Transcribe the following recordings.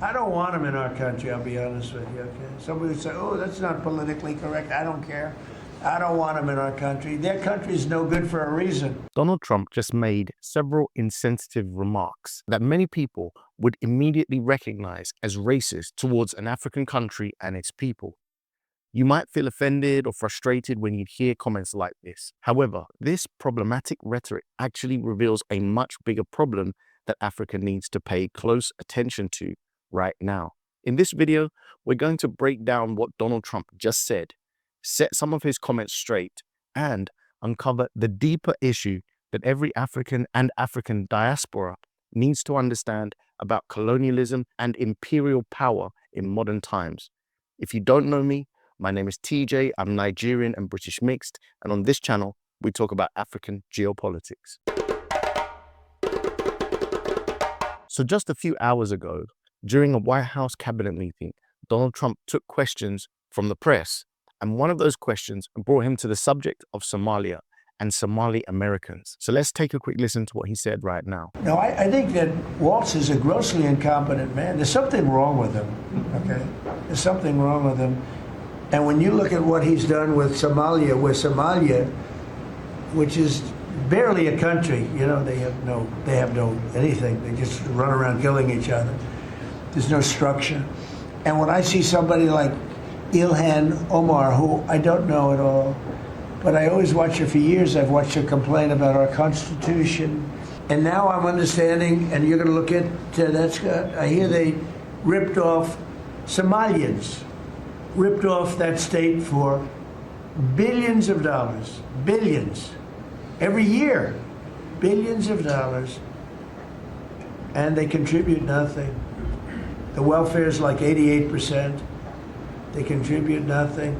I don't want them in our country, I'll be honest with you, okay? Somebody would say, oh, that's not politically correct. I don't care. I don't want them in our country. Their country's no good for a reason. Donald Trump just made several insensitive remarks that many people would immediately recognize as racist towards an African country and its people. You might feel offended or frustrated when you hear comments like this. However, this problematic rhetoric actually reveals a much bigger problem that Africa needs to pay close attention to right now. In this video, we're going to break down what Donald Trump just said, set some of his comments straight, and uncover the deeper issue that every African and African diaspora needs to understand about colonialism and imperial power in modern times. If you don't know me, my name is TJ, I'm Nigerian and British mixed, and on this channel, we talk about African geopolitics. So just a few hours ago, during a White House cabinet meeting, Donald Trump took questions from the press, and one of those questions brought him to the subject of Somalia and Somali Americans. So let's take a quick listen to what he said right now. No, I think that Waltz is a grossly incompetent man. There's something wrong with him, okay? There's something wrong with him. And when you look at what he's done with Somalia, which is barely a country, you know, they have no anything. They just run around killing each other. There's no structure. And when I see somebody like Ilhan Omar, who I don't know at all, but I always watch her for years. I've watched her complain about our Constitution. And now I'm understanding, and you're going to look at I hear they ripped off Somalians, ripped off that state for billions of dollars, billions, every year, billions of dollars, and they contribute nothing. The welfare is like 88%. They contribute nothing.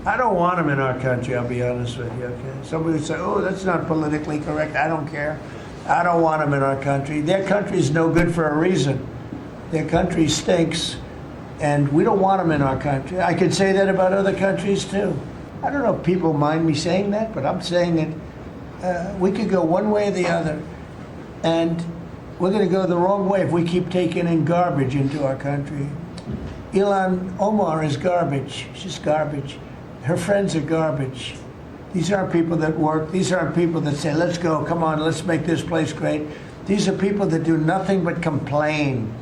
I don't want them in our country, I'll be honest with you, okay? Somebody would say, oh, that's not politically correct. I don't care. I don't want them in our country. Their country's no good for a reason. Their country stinks, and we don't want them in our country. I could say that about other countries, too. I don't know if people mind me saying that, but I'm saying it. We could go one way or the other, and we're going to go the wrong way if we keep taking in garbage into our country. Ilhan Omar is garbage. She's garbage. Her friends are garbage. These aren't people that work. These aren't people that say, let's go, come on, let's make this place great. These are people that do nothing but complain.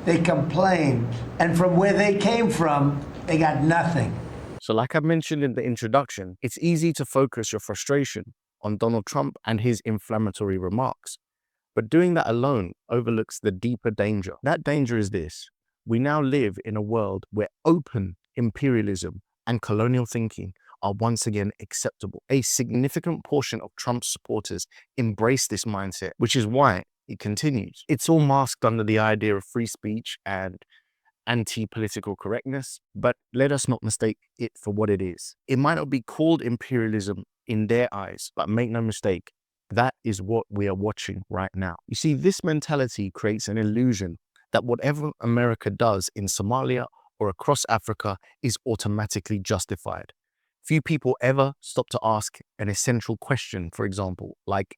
They complain. And from where they came from, they got nothing. So like I mentioned in the introduction, it's easy to focus your frustration on Donald Trump and his inflammatory remarks. But doing that alone overlooks the deeper danger. That danger is this. We now live in a world where open imperialism and colonial thinking are once again acceptable. A significant portion of Trump's supporters embrace this mindset, which is why it continues. It's all masked under the idea of free speech and anti-political correctness, but let us not mistake it for what it is. It might not be called imperialism in their eyes, but make no mistake, that is what we are watching right now. You see, this mentality creates an illusion that whatever America does in Somalia or across Africa is automatically justified. Few people ever stop to ask an essential question, for example, like,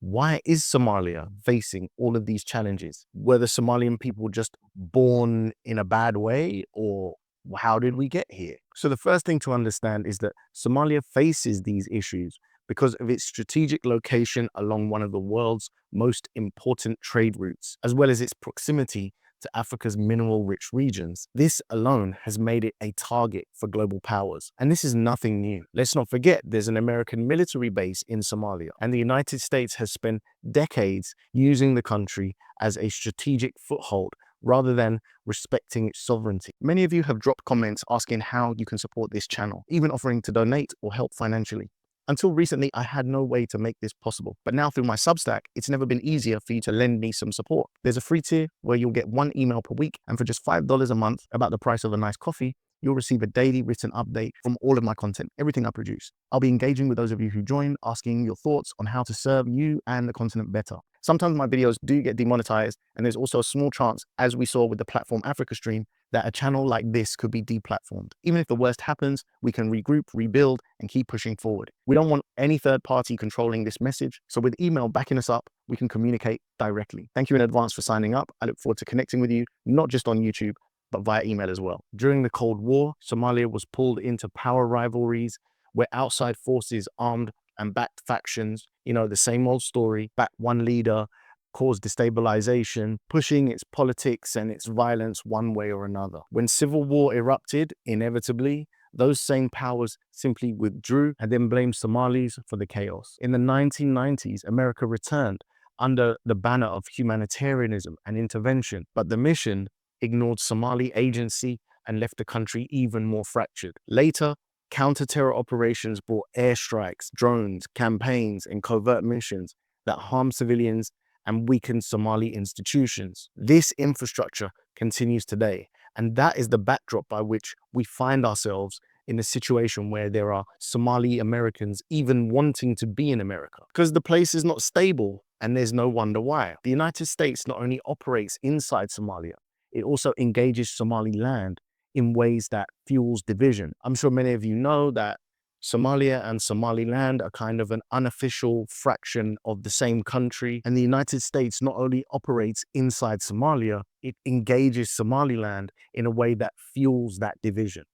why is Somalia facing all of these challenges? Were the Somalian people just born in a bad way, or how did we get here? So the first thing to understand is that Somalia faces these issues because of its strategic location along one of the world's most important trade routes, as well as its proximity to Africa's mineral-rich regions. This alone has made it a target for global powers. And this is nothing new. Let's not forget there's an American military base in Somalia, and the United States has spent decades using the country as a strategic foothold rather than respecting its sovereignty. Many of you have dropped comments asking how you can support this channel, even offering to donate or help financially. Until recently, I had no way to make this possible. But now through my Substack, it's never been easier for you to lend me some support. There's a free tier where you'll get 1 email per week, and for just $5 a month, about the price of a nice coffee, you'll receive a daily written update from all of my content, everything I produce. I'll be engaging with those of you who join, asking your thoughts on how to serve you and the continent better. Sometimes my videos do get demonetized, and there's also a small chance, as we saw with the Platform Africa stream, that a channel like this could be deplatformed. Even if the worst happens, we can regroup, rebuild, and keep pushing forward. We don't want any third party controlling this message, so with email backing us up, we can communicate directly. Thank you in advance for signing up. I look forward to connecting with you, not just on YouTube, but via email as well. During the Cold War, Somalia was pulled into power rivalries where outside forces armed and backed factions, the same old story, backed one leader, caused destabilization, pushing its politics and its violence one way or another. When civil war erupted, inevitably, those same powers simply withdrew and then blamed Somalis for the chaos. In the 1990s, America returned under the banner of humanitarianism and intervention, but the mission ignored Somali agency and left the country even more fractured. Later, counter-terror operations brought airstrikes, drones, campaigns, and covert missions that harmed civilians and weakened Somali institutions. This infrastructure continues today, and that is the backdrop by which we find ourselves in a situation where there are Somali Americans even wanting to be in America, because the place is not stable, and there's no wonder why. The United States not only operates inside Somalia, it also engages Somaliland in ways that fuels division. I'm sure many of you know that Somalia and Somaliland are kind of an unofficial fraction of the same country. And the United States not only operates inside Somalia, it engages Somaliland in a way that fuels that division.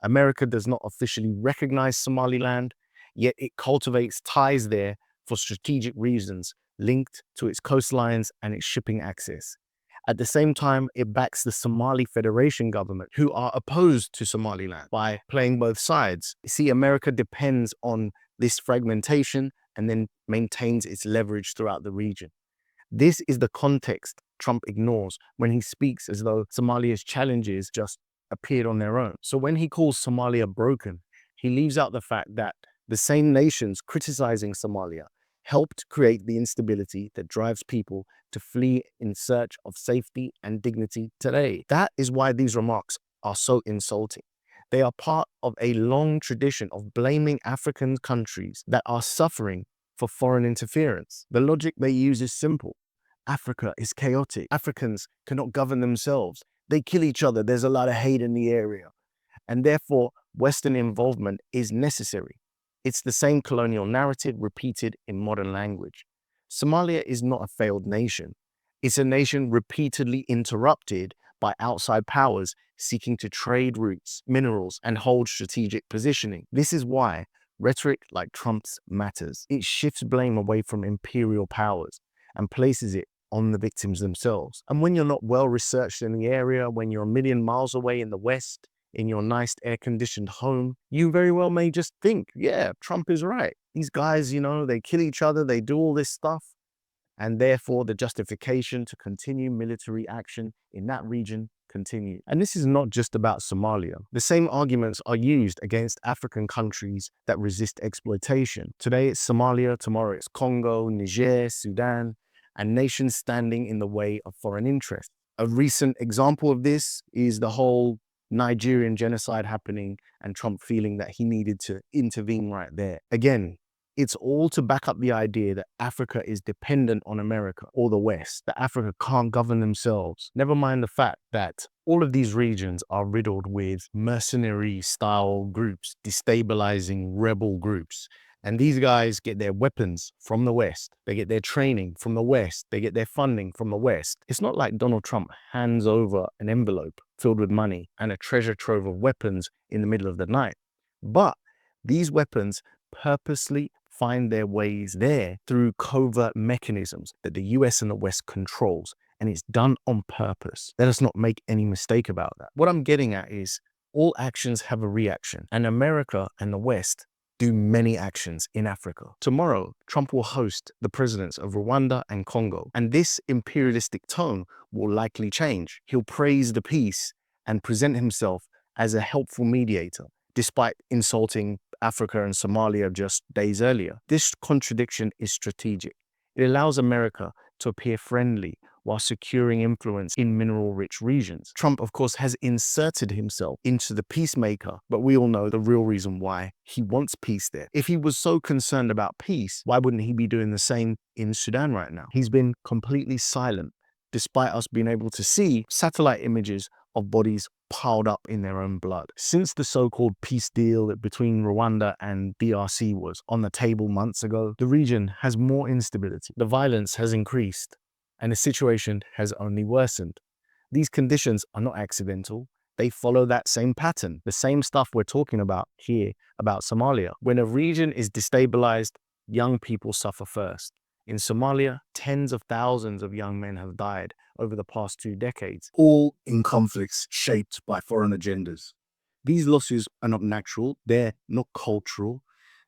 America does not officially recognize Somaliland, yet it cultivates ties there for strategic reasons linked to its coastlines and its shipping access. At the same time, it backs the Somali Federation government, who are opposed to Somaliland, by playing both sides. You see, America depends on this fragmentation and then maintains its leverage throughout the region. This is the context Trump ignores when he speaks as though Somalia's challenges just appeared on their own. So when he calls Somalia broken, he leaves out the fact that the same nations criticizing Somalia helped create the instability that drives people to flee in search of safety and dignity today. That is why these remarks are so insulting. They are part of a long tradition of blaming African countries that are suffering for foreign interference. The logic they use is simple. Africa is chaotic. Africans cannot govern themselves. They kill each other. There's a lot of hate in the area. And therefore, Western involvement is necessary. It's the same colonial narrative repeated in modern language. Somalia is not a failed nation. It's a nation repeatedly interrupted by outside powers seeking to trade routes, minerals, and hold strategic positioning. This is why rhetoric like Trump's matters. It shifts blame away from imperial powers and places it on the victims themselves. And when you're not well researched in the area, when you're a million miles away in the West, in your nice air-conditioned home, you very well may just think, yeah, Trump is right. These guys, they kill each other, they do all this stuff, and therefore the justification to continue military action in that region continue. And this is not just about Somalia. The same arguments are used against African countries that resist exploitation. Today it's Somalia, tomorrow it's Congo, Niger, Sudan, and nations standing in the way of foreign interests. A recent example of this is the whole Nigerian genocide happening and Trump feeling that he needed to intervene right there. Again, it's all to back up the idea that Africa is dependent on America or the West, that Africa can't govern themselves. Never mind the fact that all of these regions are riddled with mercenary style groups, destabilizing rebel groups. And these guys get their weapons from the West. They get their training from the West. They get their funding from the West. It's not like Donald Trump hands over an envelope filled with money and a treasure trove of weapons in the middle of the night. But these weapons purposely find their ways there through covert mechanisms that the US and the West controls. And it's done on purpose. Let us not make any mistake about that. What I'm getting at is all actions have a reaction, and America and the West do many actions in Africa. Tomorrow, Trump will host the presidents of Rwanda and Congo, and this imperialistic tone will likely change. He'll praise the peace and present himself as a helpful mediator, despite insulting Africa and Somalia just days earlier. This contradiction is strategic. It allows America to appear friendly while securing influence in mineral-rich regions. Trump, of course, has inserted himself into the peacemaker, but we all know the real reason why he wants peace there. If he was so concerned about peace, why wouldn't he be doing the same in Sudan right now? He's been completely silent, despite us being able to see satellite images of bodies piled up in their own blood. Since the so-called peace deal between Rwanda and DRC was on the table months ago, the region has more instability. The violence has increased, and the situation has only worsened. These conditions are not accidental. They follow that same pattern, the same stuff we're talking about here about Somalia. When a region is destabilized, young people suffer first. In Somalia, tens of thousands of young men have died over the past 2 decades, all in conflicts shaped by foreign agendas. These losses are not natural, they're not cultural.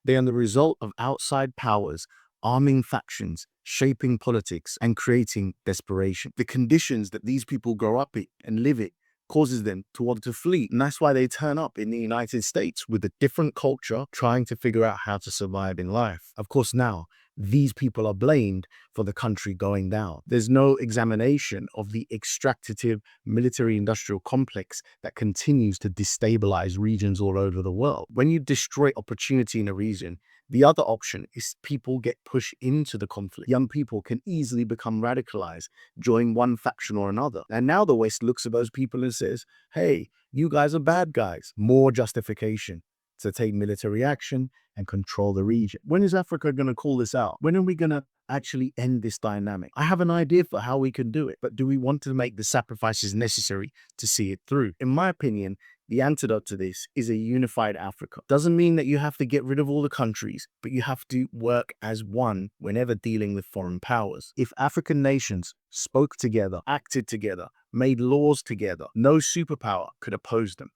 They are the result of outside powers arming factions, shaping politics, and creating desperation. The conditions that these people grow up in and live in causes them to want to flee. And that's why they turn up in the United States with a different culture, trying to figure out how to survive in life. Of course, now, these people are blamed for the country going down. There's no examination of the extractive military-industrial complex that continues to destabilize regions all over the world. When you destroy opportunity in a region, the other option is people get pushed into the conflict. Young people can easily become radicalized, join one faction or another. And now the West looks at those people and says, hey, you guys are bad guys. More justification to take military action and control the region. When is Africa going to call this out? When are we going to actually end this dynamic? I have an idea for how we can do it, but do we want to make the sacrifices necessary to see it through? In my opinion, the antidote to this is a unified Africa. Doesn't mean that you have to get rid of all the countries, but you have to work as one whenever dealing with foreign powers. If African nations spoke together, acted together, made laws together, no superpower could oppose them.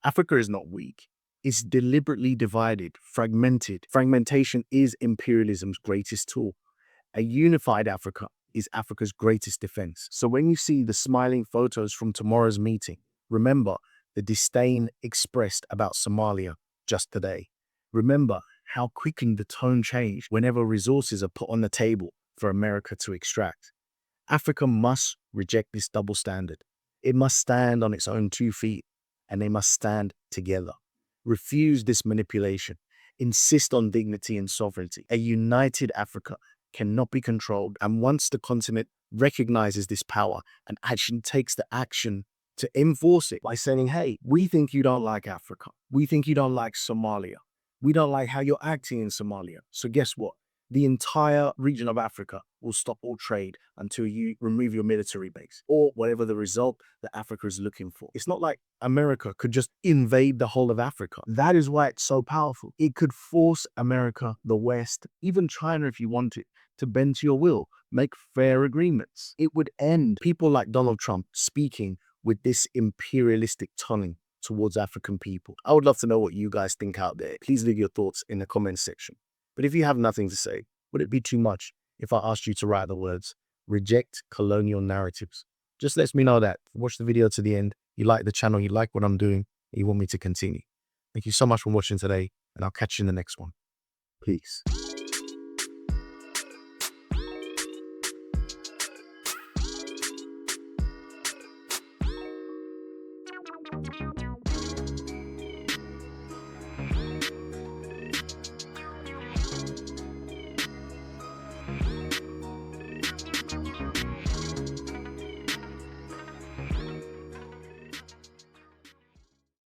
Africa is not weak. It's deliberately divided, fragmented. Fragmentation is imperialism's greatest tool. A unified Africa is Africa's greatest defense. So when you see the smiling photos from tomorrow's meeting, remember the disdain expressed about Somalia just today. Remember how quickly the tone changed whenever resources are put on the table for America to extract. Africa must reject this double standard. It must stand on its own 2 feet, and they must stand together. Refuse this manipulation. Insist on dignity and sovereignty. A united Africa cannot be controlled, and once the continent recognizes this power and actually takes the action to enforce it by saying, hey, we think you don't like Africa. We think you don't like Somalia. We don't like how you're acting in Somalia. So guess what? The entire region of Africa will stop all trade until you remove your military base or whatever the result that Africa is looking for. It's not like America could just invade the whole of Africa. That is why it's so powerful. It could force America, the West, even China if you wanted, to bend to your will, make fair agreements. It would end people like Donald Trump speaking with this imperialistic tone towards African people. I would love to know what you guys think out there. Please leave your thoughts in the comments section. But if you have nothing to say, would it be too much if I asked you to write the words, reject colonial narratives? Just let me know that. Watch the video to the end. You like the channel, you like what I'm doing, and you want me to continue. Thank you so much for watching today, and I'll catch you in the next one. Peace.